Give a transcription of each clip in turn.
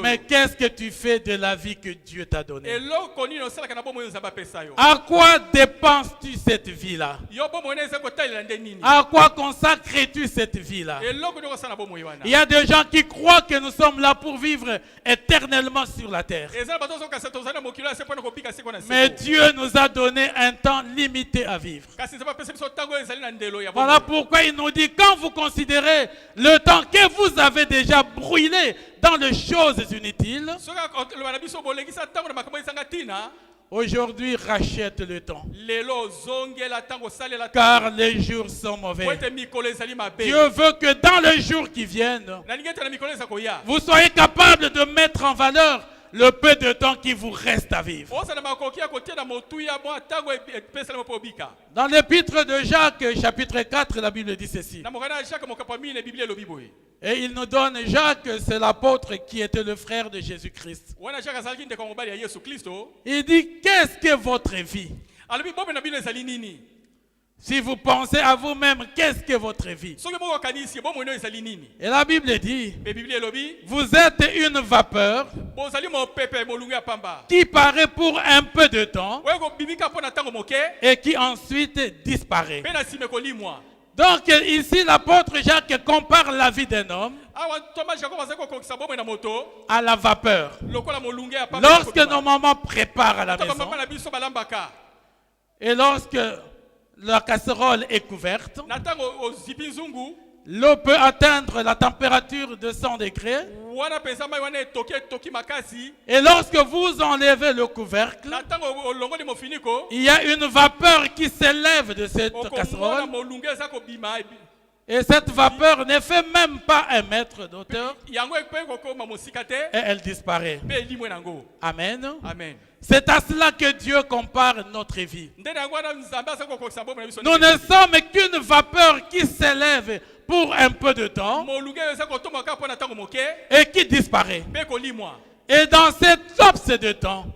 Mais qu'est-ce que tu fais de la vie que Dieu t'a donnée? À quoi dépenses-tu cette vie-là? À quoi consacres-tu cette vie-là? Il y a des gens qui croient que nous sommes là pour vivre éternellement sur la terre. Mais Dieu nous a donné un temps limité à vivre. Voilà pourquoi il nous dit, quand vous considérez le temps que vous avez déjà brûlé dans les choses inutiles, aujourd'hui rachète le temps. Car les jours sont mauvais. Dieu veut que dans les jours qui viennent, vous soyez capable de mettre en valeur le peu de temps qui vous reste à vivre. Dans l'épître de Jacques, chapitre 4, la Bible dit ceci. Et il nous donne Jacques, c'est l'apôtre qui était le frère de Jésus-Christ. Il dit, qu'est-ce que votre vie? Si vous pensez à vous-même, qu'est-ce que votre vie? Et la Bible dit, vous êtes une vapeur qui paraît pour un peu de temps et qui ensuite disparaît. Donc ici, l'apôtre Jacques compare la vie d'un homme à la vapeur. Lorsque nos mamans préparent à la maison et lorsque la casserole est couverte, l'eau peut atteindre la température de 100 degrés. Et lorsque vous enlevez le couvercle, il y a une vapeur qui s'élève de cette casserole. Et cette vapeur ne fait même pas 1 mètre d'auteur. Et elle disparaît. Amen. Amen. C'est à cela que Dieu compare notre vie. Nous ne sommes qu'une vapeur qui s'élève pour un peu de temps et qui disparaît. Et dans cette laps de temps,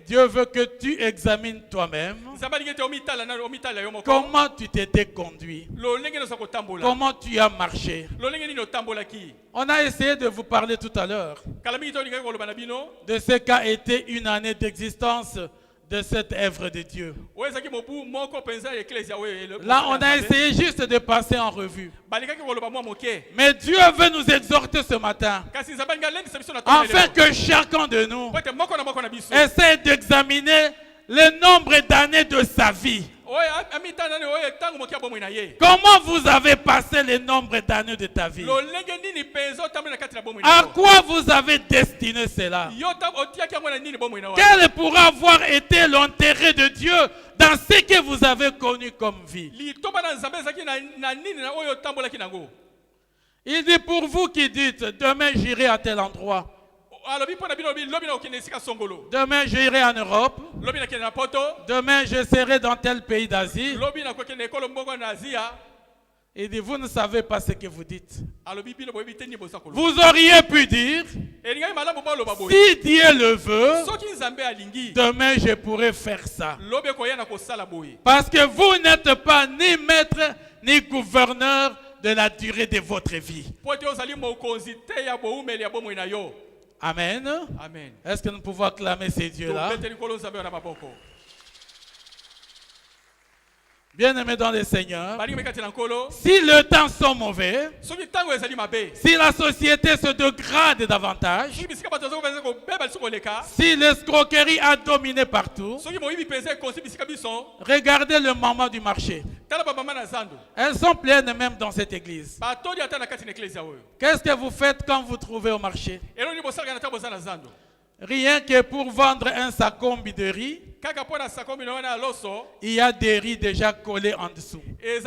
Dieu veut que tu examines toi-même comment tu t'étais conduit, comment tu as marché. On a essayé de vous parler tout à l'heure de ce qu'a été une année d'existence de cette œuvre de Dieu. Là, on a essayé juste de passer en revue. Mais Dieu veut nous exhorter ce matin afin que chacun de nous essaie d'examiner le nombre d'années de sa vie. Comment vous avez passé le nombre d'années de ta vie? À quoi vous avez destiné cela? Quel pourra avoir été l'intérêt de Dieu dans ce que vous avez connu comme vie? Il dit pour vous qui dites, demain j'irai à tel endroit. Demain j'irai en Europe. Demain je serai dans tel pays d'Asie. Il dit vous ne savez pas ce que vous dites. Vous auriez pu dire si Dieu le veut, demain je pourrai faire ça. Parce que vous n'êtes pas ni maître ni gouverneur de la durée de votre vie. Amen. Amen. Est-ce que nous pouvons acclamer ces dieux-là? Bien-aimés dans le Seigneur, si le temps sont mauvais, si la société se dégrade davantage, si l'escroquerie a dominé partout, regardez le moment du marché. Elles sont pleines même dans cette église. Qu'est-ce que vous faites quand vous trouvez au marché? Rien que pour vendre un sacombi de riz, il y a des riz déjà collés en dessous. Et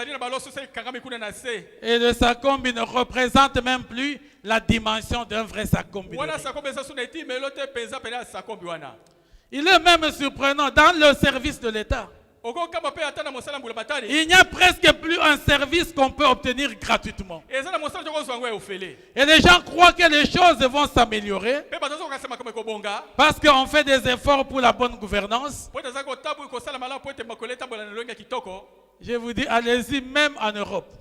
le sacombi ne représente même plus la dimension d'un vrai sacombi de riz. Il est même surprenant dans le service de l'État. Il n'y a presque plus un service qu'on peut obtenir gratuitement. Et les gens croient que les choses vont s'améliorer parce qu'on fait des efforts pour la bonne gouvernance. Je vous dis, allez-y même en Europe.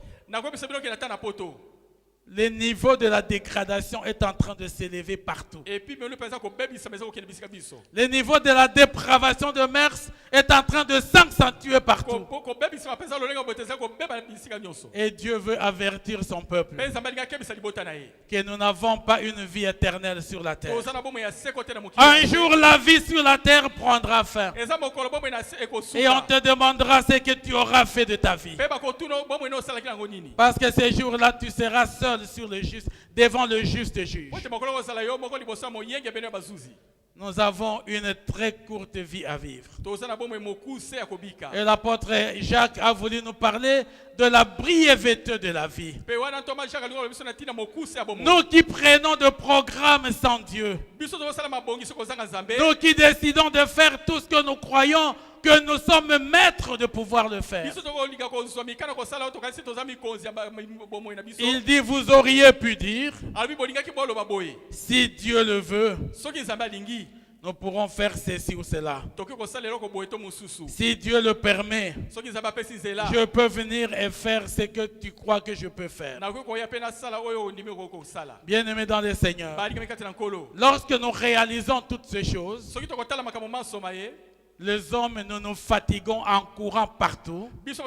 Le niveau de la dégradation est en train de s'élever partout. Le niveau de la dépravation de mœurs est en train de s'accentuer partout. Et Dieu veut avertir son peuple que nous n'avons pas une vie éternelle sur la terre. Un jour, la vie sur la terre prendra fin. Et on te demandera ce que tu auras fait de ta vie. Parce que ce jour-là, tu seras seul sur le juste, devant le juste juge. Nous avons une très courte vie à vivre. Et l'apôtre Jacques a voulu nous parler de la brièveté de la vie. Nous qui prenons de programmes sans Dieu, nous qui décidons de faire tout ce que nous croyons que nous sommes maîtres de pouvoir le faire. Il dit, vous auriez pu dire, si Dieu le veut, nous pourrons faire ceci ou cela. Si Dieu le permet, je peux venir et faire ce que tu crois que je peux faire. Bien-aimés dans le Seigneur, lorsque nous réalisons toutes ces choses, les hommes, nous nous fatiguons en courant partout. Parce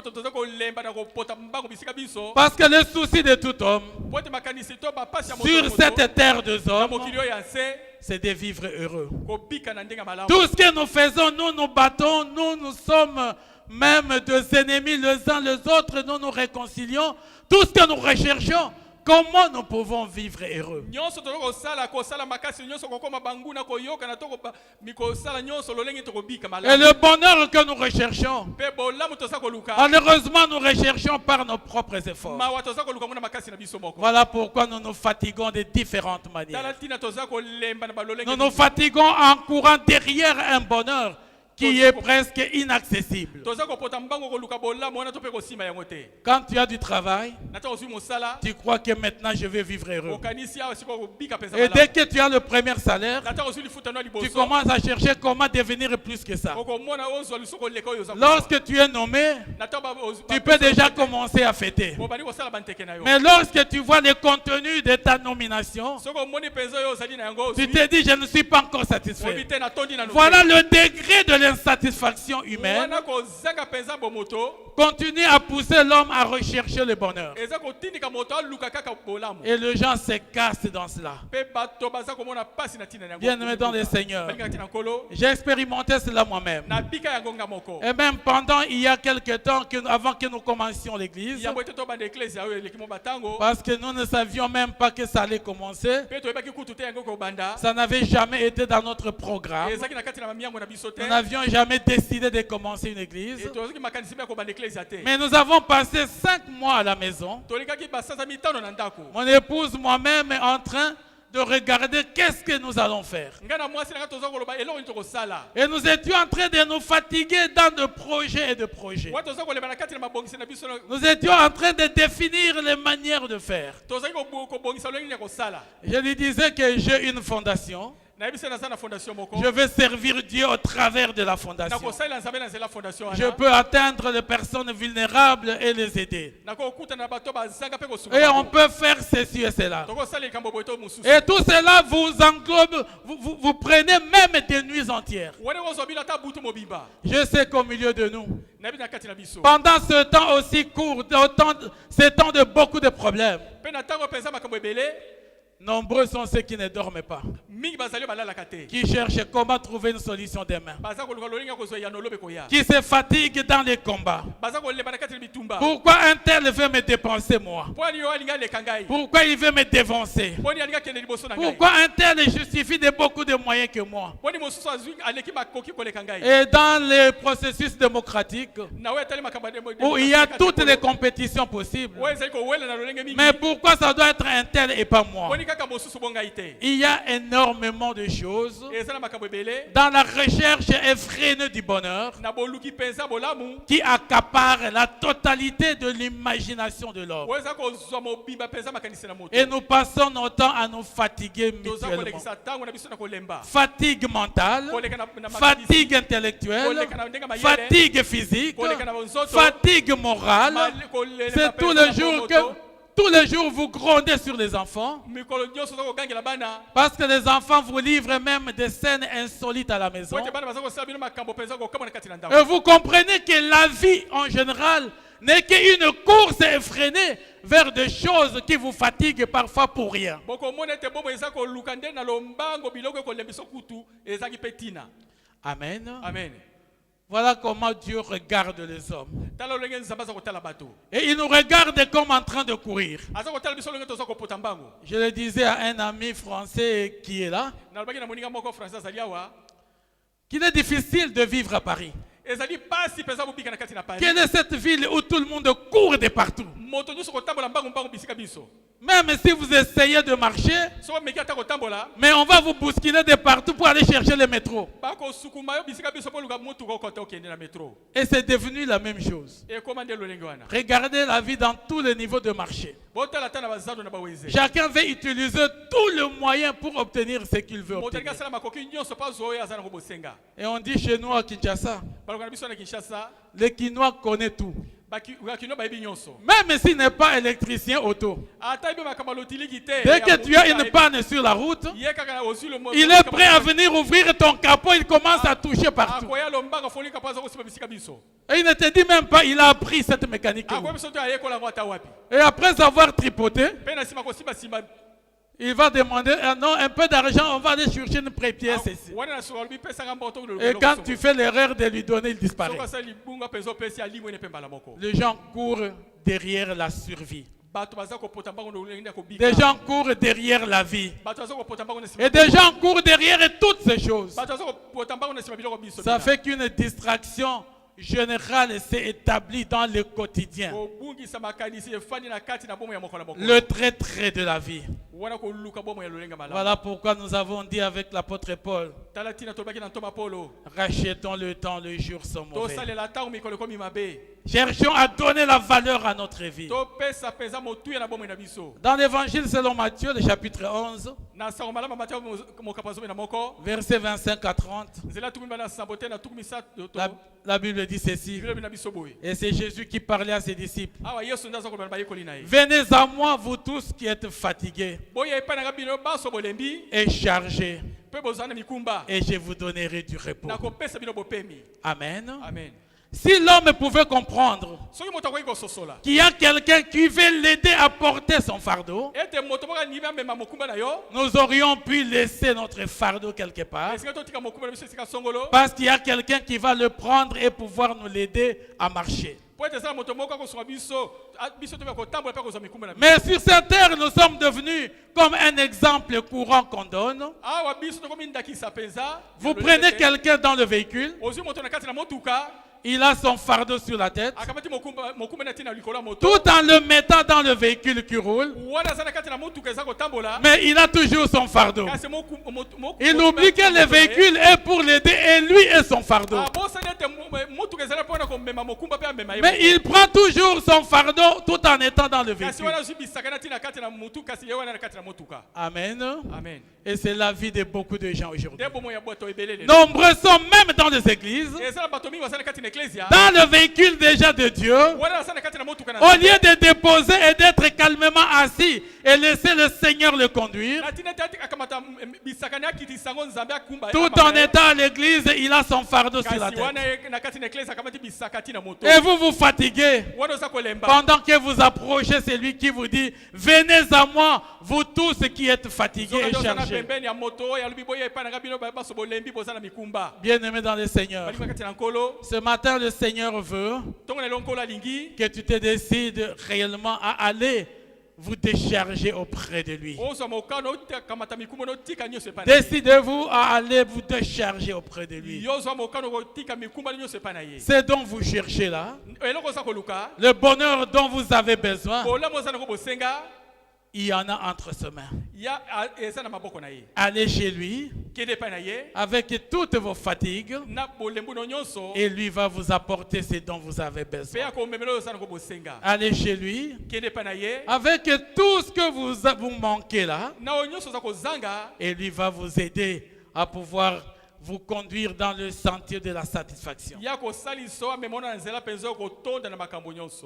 que le souci de tout homme sur cette terre des hommes, c'est de vivre heureux. Tout ce que nous faisons, nous nous battons, nous sommes même des ennemis les uns les autres, nous nous réconcilions. Tout ce que nous recherchons, comment nous pouvons vivre heureux? Et le bonheur que nous recherchons, malheureusement, nous recherchons par nos propres efforts. Voilà pourquoi nous nous fatiguons de différentes manières. Nous nous fatiguons en courant derrière un bonheur qui est presque inaccessible. Quand tu as du travail, tu crois que maintenant je vais vivre heureux. Et dès que tu as le premier salaire, tu commences à chercher comment devenir plus que ça. Lorsque tu es nommé, tu peux déjà commencer à fêter. Mais lorsque tu vois le contenu de ta nomination, tu te dis, je ne suis pas encore satisfait. Voilà le degré de l'insatisfaction humaine. Continue à pousser l'homme à rechercher le bonheur. Et les gens se cassent dans cela. Bien-aimé dans le Seigneur, j'ai expérimenté cela moi-même. Et même pendant il y a quelques temps, avant que nous commencions l'église, parce que nous ne savions même pas que ça allait commencer. Ça n'avait jamais été dans notre programme. Nous n'avions jamais décidé de commencer une église. Mais nous avons passé 5 mois à la maison. Mon épouse, moi-même, est en train de regarder qu'est-ce que nous allons faire. Et nous étions en train de nous fatiguer dans de projets et de projets. Nous étions en train de définir les manières de faire. Je lui disais que j'ai une fondation. Je veux servir Dieu au travers de la fondation. Je peux atteindre les personnes vulnérables et les aider. Et on peut faire ceci et cela. Et tout cela vous englobe, vous prenez même des nuits entières. Je sais qu'au milieu de nous, pendant ce temps aussi court, ce temps de beaucoup de problèmes, nombreux sont ceux qui ne dorment pas, qui cherchent comment trouver une solution demain, qui se fatiguent dans les combats. Pourquoi un tel veut me dépenser moi? Pourquoi il veut me dévancer? Pourquoi un tel justifie de beaucoup de moyens que moi? Et dans les processus démocratiques, où il y a toutes les compétitions possibles, mais pourquoi ça doit être un tel et pas moi? Il y a énormément de choses dans la recherche effrénée du bonheur qui accapare la totalité de l'imagination de l'homme. Et nous passons notre temps à nous fatiguer mutuellement. Fatigue mentale, fatigue intellectuelle, fatigue physique, fatigue morale. C'est tous les jours que tous les jours vous grondez sur les enfants. Parce que les enfants vous livrent même des scènes insolites à la maison. Et vous comprenez que la vie en général n'est qu'une course effrénée vers des choses qui vous fatiguent parfois pour rien. Amen. Amen. Voilà comment Dieu regarde les hommes. Et il nous regarde comme en train de courir. Je le disais à un ami français qui est là, qu'il est difficile de vivre à Paris. Quelle est cette ville où tout le monde court de partout? Même si vous essayez de marcher, mais on va vous bousculer de partout pour aller chercher le métro. Et c'est devenu la même chose. Regardez la vie dans tous les niveaux de marché. Chacun veut utiliser tous les moyens pour obtenir ce qu'il veut obtenir. Et on dit chez nous à Kinshasa, le Kinois connaît tout. Même s'il n'est pas électricien auto, dès que tu as une panne sur la route, il est prêt à venir ouvrir ton capot, il commence à toucher partout. Et il ne te dit même pas, il a appris cette mécanique. Et après avoir tripoté, il va demander un peu d'argent, on va aller chercher une pré-pièce ici. Et quand tu fais l'erreur de lui donner, il disparaît. Les gens courent derrière la survie. Des gens courent derrière la vie. Et des gens courent derrière toutes ces choses. Ça fait qu'une distraction générale s'est établie dans le quotidien. Le trait de la vie. Voilà pourquoi nous avons dit avec l'apôtre Paul, rachetons le temps, les jours sont mauvais. Cherchons à donner la valeur à notre vie. Dans l'évangile selon Matthieu, le chapitre 11, versets 25 à 30, la Bible dit ceci. Et c'est Jésus qui parlait à ses disciples. Venez à moi, vous tous qui êtes fatigués et chargés, et je vous donnerai du repos. Amen. Amen. Si l'homme pouvait comprendre qu'il y a quelqu'un qui veut l'aider à porter son fardeau, nous aurions pu laisser notre fardeau quelque part, parce qu'il y a quelqu'un qui va le prendre et pouvoir nous l'aider à marcher. Mais sur cette terre, nous sommes devenus comme un exemple courant qu'on donne. Vous prenez quelqu'un dans le véhicule, il a son fardeau sur la tête, tout en le mettant dans le véhicule qui roule, mais il a toujours son fardeau. Il oublie que le véhicule est pour l'aider et lui est son fardeau. Mais il prend toujours son fardeau tout en étant dans le véhicule. Amen. Amen. Et c'est la vie de beaucoup de gens aujourd'hui. Nombreux sont même dans les églises, dans le véhicule déjà de Dieu, au lieu de déposer et d'être calmement assis et laisser le Seigneur le conduire, tout en étant à l'église, il a son fardeau sur la tête. Et vous vous fatiguez pendant que vous approchez celui qui vous dit, venez à moi, vous tous qui êtes fatigués et chargés. Bien-aimés dans le Seigneur, ce matin le Seigneur veut que tu te décides réellement à aller vous décharger auprès de lui. Décidez-vous à aller vous décharger auprès de lui. C'est dont vous cherchez là, le bonheur dont vous avez besoin, il y en a entre ses mains. Allez chez lui avec toutes vos fatigues et lui va vous apporter ce dont vous avez besoin. Allez chez lui avec tout ce que vous manquez là et lui va vous aider à pouvoir vous conduire dans le sentier de la satisfaction.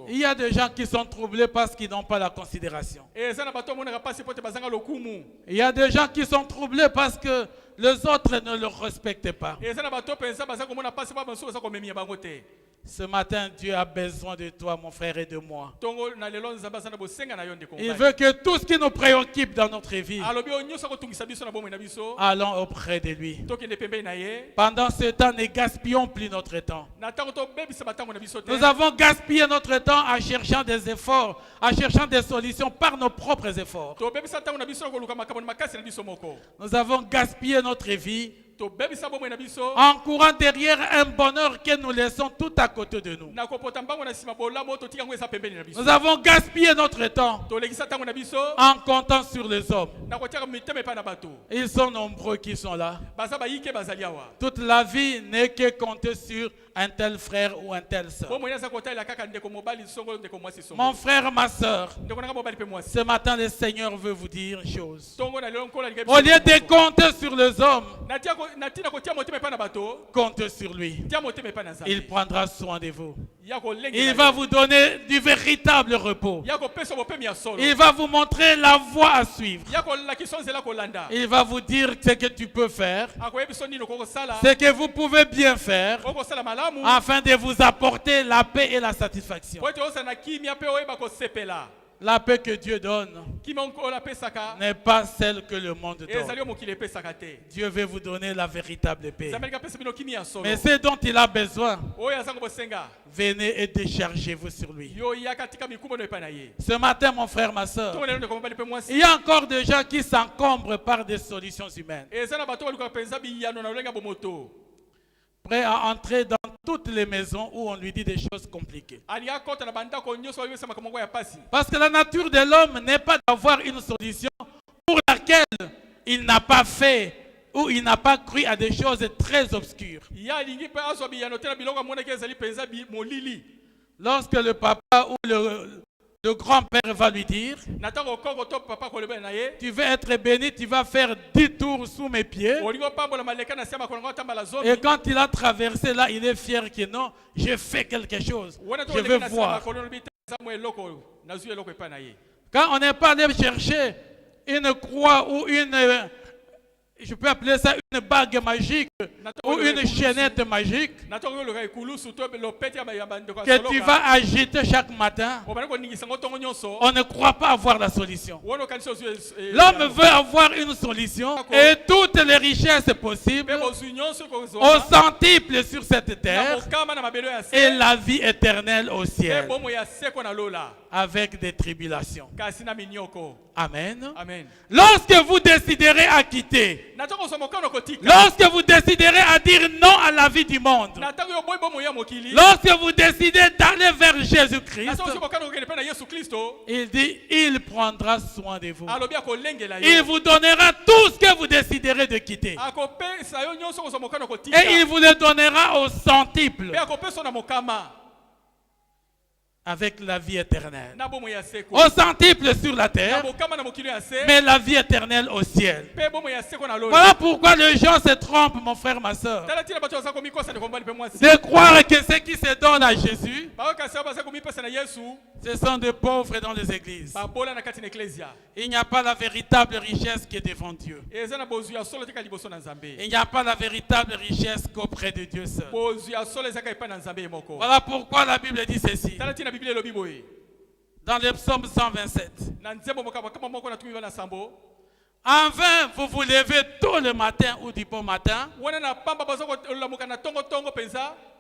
Il y a des gens qui sont troublés parce qu'ils n'ont pas la considération. Il y a des gens qui sont troublés parce que les autres ne le respectent pas. Ce matin, Dieu a besoin de toi, mon frère, et de moi. Il veut que tout ce qui nous préoccupe dans notre vie, allons auprès de lui. Pendant ce temps, ne gaspillons plus notre temps. Nous avons gaspillé notre temps en cherchant des efforts, en cherchant des solutions par nos propres efforts. Nous avons gaspillé notre vie en courant derrière un bonheur que nous laissons tout à côté de nous. Nous avons gaspillé notre temps en comptant sur les hommes. Ils sont nombreux qui sont là. Toute la vie n'est que compter sur un tel frère ou un tel soeur. Mon frère, ma soeur, ce matin le Seigneur veut vous dire une chose. Au lieu de compter sur les hommes, comptez sur lui. Il prendra soin de vous. Il va vous donner du véritable repos. Il va vous montrer la voie à suivre. Il va vous dire ce que tu peux faire, ce que vous pouvez bien faire, afin de vous apporter la paix et la satisfaction. La paix que Dieu donne n'est pas celle que le monde donne. Dieu veut vous donner la véritable paix. Mais ce dont il a besoin, venez et déchargez-vous sur lui. Ce matin, mon frère, ma soeur, il y a encore des gens qui s'encombrent par des solutions humaines, prêt à entrer dans toutes les maisons où on lui dit des choses compliquées. Parce que la nature de l'homme n'est pas d'avoir une solution pour laquelle il n'a pas fait ou il n'a pas cru à des choses très obscures. Lorsque le papa ou le grand-père va lui dire, tu veux être béni, tu vas faire 10 tours sous mes pieds. Et quand il a traversé là, il est fier que non, j'ai fait quelque chose. Je veux voir. Quand on n'est pas allé chercher une croix ou je peux appeler ça une bague magique ou une chaînette magique que tu vas agiter chaque matin, on ne croit pas avoir la solution. L'homme veut avoir une solution et toutes les richesses possibles au centuple sur cette terre et la vie éternelle au ciel avec des tribulations. Amen. Lorsque vous déciderez à quitter, lorsque vous déciderez à dire non à la vie du monde, lorsque vous décidez d'aller vers Jésus-Christ, il dit, il prendra soin de vous. Il vous donnera tout ce que vous déciderez de quitter. Et il vous le donnera au centuple. Avec la vie éternelle. Au centuple sur la terre, mais la vie éternelle au ciel. Voilà pourquoi les gens se trompent, mon frère, ma soeur, de croire que ceux qui se donnent à Jésus, ce sont des pauvres dans les églises. Il n'y a pas la véritable richesse qui est devant Dieu. Il n'y a pas la véritable richesse qu'auprès de Dieu seul. Voilà pourquoi la Bible dit ceci. Dans le psaume 127. En vain, vous vous levez tôt le matin ou du bon matin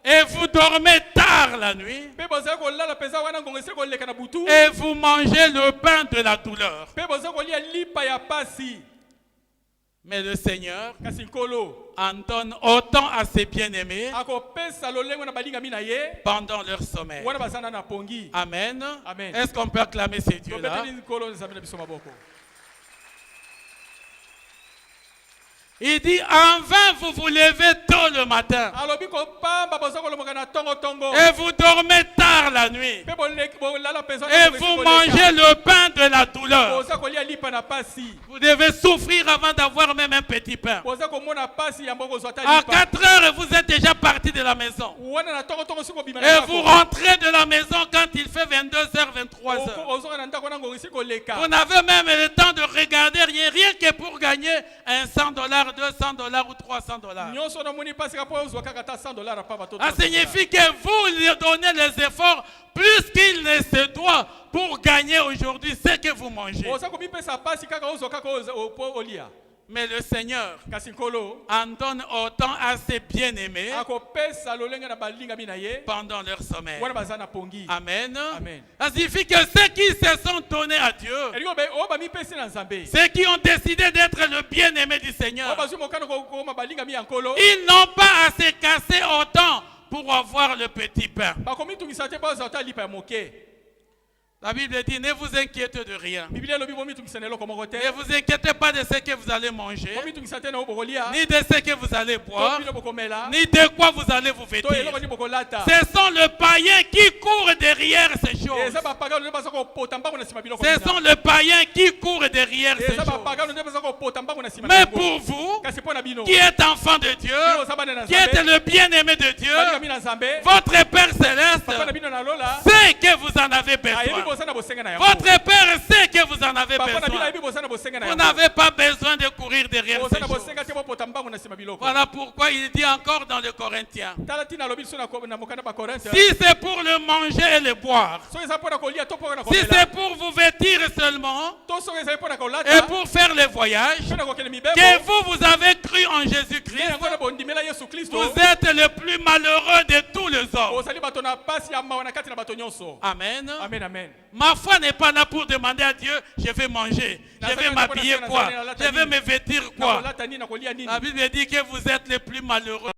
et vous dormez tard la nuit et vous mangez le pain de la douleur. Mais le Seigneur en donne autant à ses bien-aimés pendant leur sommeil. Amen. Est-ce qu'on peut acclamer ces dieux-là? Il dit, en vain vous vous levez tôt le matin et vous dormez tard la nuit et vous mangez le pain de la douleur. Vous devez souffrir avant d'avoir même un petit pain. À 4 heures, vous êtes déjà parti de la maison. Et vous rentrez de la maison quand il fait 22h, 23h. Vous n'avez même le temps de regarder rien que pour gagner un $100, $200 ou $300. Ça signifie que vous lui donnez les efforts plus qu'il ne se doit pour gagner aujourd'hui ce que vous mangez. Mais le Seigneur en donne autant à ses bien-aimés pendant leur sommeil. Amen. Ça signifie que ceux qui se sont donnés à Dieu, ceux qui ont décidé d'être le bien-aimé du Seigneur, ils n'ont pas à se casser autant pour avoir le petit pain. La Bible dit, ne vous inquiétez de rien. Ne vous inquiétez pas de ce que vous allez manger, ni de ce que vous allez boire, ni de quoi vous allez vous vêtir. Ce sont les païens qui courent derrière ces choses. Ce sont les païens qui courent derrière ces choses. Mais pour vous, qui êtes enfant de Dieu, qui êtes le bien-aimé de Dieu, votre Père Céleste sait que vous en avez besoin. Votre Père sait que vous en avez besoin. Vous n'avez pas besoin de courir derrière ces choses. Voilà pourquoi il dit encore dans le Corinthiens, si c'est pour le manger et le boire, si c'est pour vous vêtir seulement et pour faire les voyages, que vous avez cru en Jésus-Christ, vous êtes le plus malheureux de tous les hommes. Amen. Ma foi n'est pas là pour demander à Dieu, je vais manger, je vais m'habiller quoi, je vais me vêtir quoi. La Bible dit que vous êtes les plus malheureux.